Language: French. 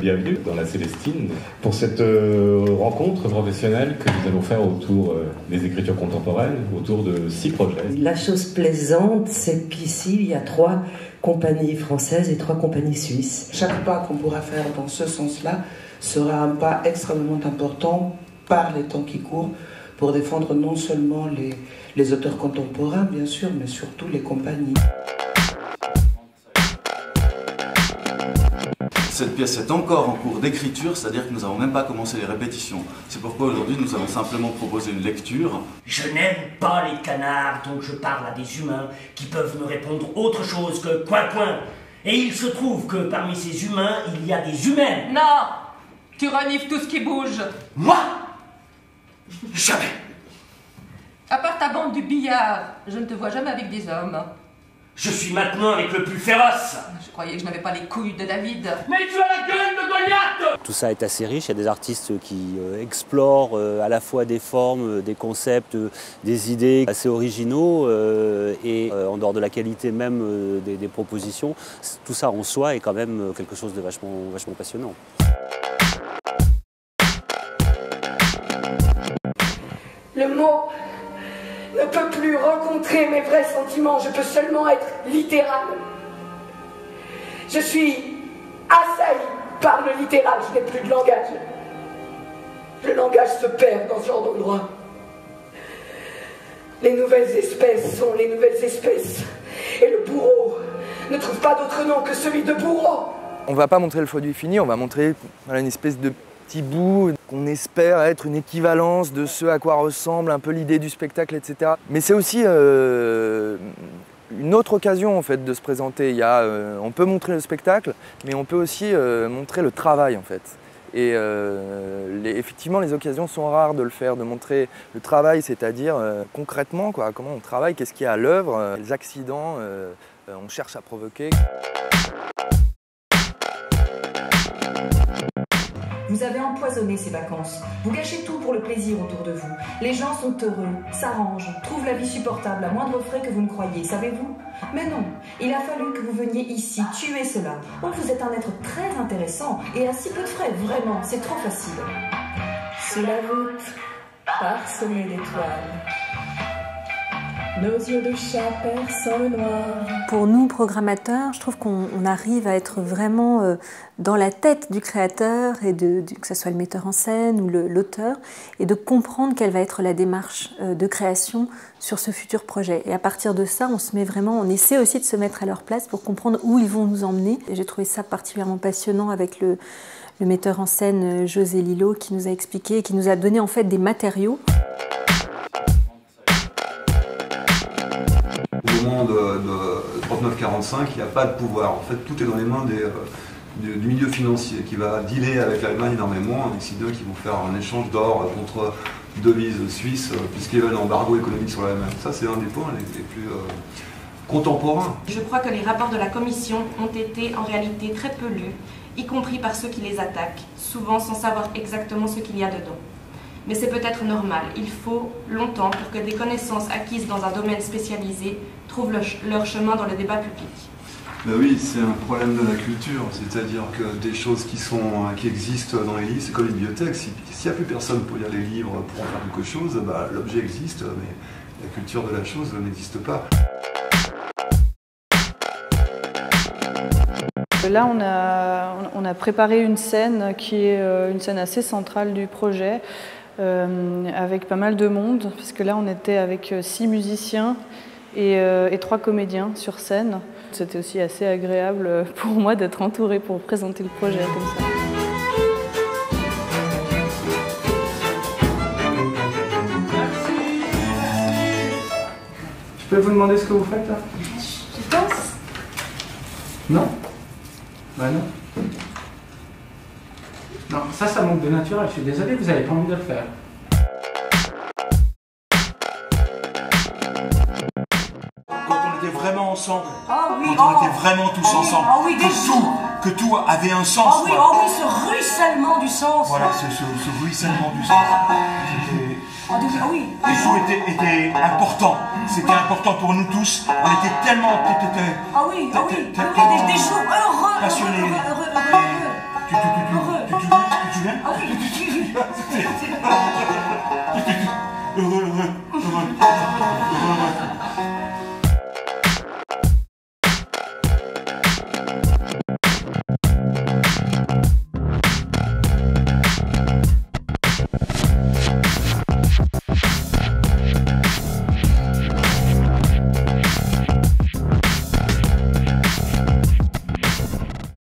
bienvenue dans la Célestine pour cette rencontre professionnelle que nous allons faire autour des écritures contemporaines, autour de 6 projets. La chose plaisante, c'est qu'ici, il y a 3 compagnies françaises et 3 compagnies suisses. Chaque pas qu'on pourra faire dans ce sens-là sera un pas extrêmement important par les temps qui courent pour défendre non seulement les auteurs contemporains, bien sûr, mais surtout les compagnies. Cette pièce est encore en cours d'écriture, c'est-à-dire que nous n'avons même pas commencé les répétitions. C'est pourquoi aujourd'hui nous allons simplement proposer une lecture. Je n'aime pas les canards, donc je parle à des humains qui peuvent me répondre autre chose que coin-coin. Et il se trouve que parmi ces humains, il y a des humaines. Non! Tu renifles tout ce qui bouge. Moi? Jamais! À part ta bande du billard, je ne te vois jamais avec des hommes. Je suis maintenant avec le plus féroce. Je croyais que je n'avais pas les couilles de David. Mais tu as la gueule de Goliath! Tout ça est assez riche, il y a des artistes qui explorent à la fois des formes, des concepts, des idées assez originaux et en dehors de la qualité même des propositions, tout ça en soi est quand même quelque chose de vachement passionnant. Le mot ne peut plus rencontrer mes vrais sentiments, je peux seulement être littéral. Je suis assailli par le littéral, je n'ai plus de langage. Le langage se perd dans ce genre d'endroit. Les nouvelles espèces sont les nouvelles espèces. Et le bourreau ne trouve pas d'autre nom que celui de bourreau. On ne va pas montrer le produit fini, on va montrer une espèce de petit bout qu'on espère être une équivalence de ce à quoi ressemble un peu l'idée du spectacle, etc. Mais c'est aussi une autre occasion en fait de se présenter. On peut montrer le spectacle, mais on peut aussi montrer le travail en fait. Et effectivement, les occasions sont rares de le faire, de montrer le travail, c'est-à-dire concrètement comment on travaille, qu'est-ce qu'il y a à l'œuvre, les accidents, on cherche à provoquer. Vous avez empoisonné ces vacances. Vous gâchez tout pour le plaisir autour de vous. Les gens sont heureux, s'arrangent, trouvent la vie supportable à moindre frais que vous ne croyez, savez-vous? Mais non, il a fallu que vous veniez ici tuer cela. Oh, vous êtes un être très intéressant et à si peu de frais, vraiment, c'est trop facile. Sous la voûte, parsemée d'étoiles. Nos yeux de chat perçant le noir. Pour nous, programmateurs, je trouve qu'on arrive à être vraiment dans la tête du créateur, et que ce soit le metteur en scène ou l'auteur, et de comprendre quelle va être la démarche de création sur ce futur projet. Et à partir de ça, on essaie aussi de se mettre à leur place pour comprendre où ils vont nous emmener. Et j'ai trouvé ça particulièrement passionnant avec le metteur en scène José Lillo qui nous a expliqué, qui nous a donné en fait des matériaux. Au moment de 39-45, il n'y a pas de pouvoir. En fait, tout est dans les mains du milieu financier qui va dealer avec l'Allemagne énormément, avec ces deux qui vont faire un échange d'or contre devises suisses, puisqu'il y a un embargo économique sur l'Allemagne. Ça, c'est un des points les plus contemporains. Je crois que les rapports de la Commission ont été en réalité très peu lus, y compris par ceux qui les attaquent, souvent sans savoir exactement ce qu'il y a dedans. Mais c'est peut-être normal, il faut longtemps pour que des connaissances acquises dans un domaine spécialisé trouvent leur chemin dans le débat public. Ben oui, c'est un problème de la culture, c'est-à-dire que des choses qui existent dans les livres, c'est comme les bibliothèques, s'il n'y a plus personne pour lire les livres, pour en faire quelque chose, ben, l'objet existe, mais la culture de la chose n'existe pas. Là, on a préparé une scène qui est une scène assez centrale du projet, avec pas mal de monde, parce que là, on était avec 6 musiciens et 3 comédiens sur scène. C'était aussi assez agréable pour moi d'être entourée pour présenter le projet comme ça. Je peux vous demander ce que vous faites là? Je danse. Non? Bah non. Non, ça manque de naturel. Je suis désolé, vous n'avez pas envie de le faire. Quand on était vraiment ensemble, oui, quand on était vraiment tous ensemble, que tout avait un sens. Oui, ce ruissellement du sens. Voilà, ce ruissellement du sens. Et tout était important. C'était important pour nous tous. On était tellement des jours heureux. Passionnés. Tu souviens? Ah oui. Heureux.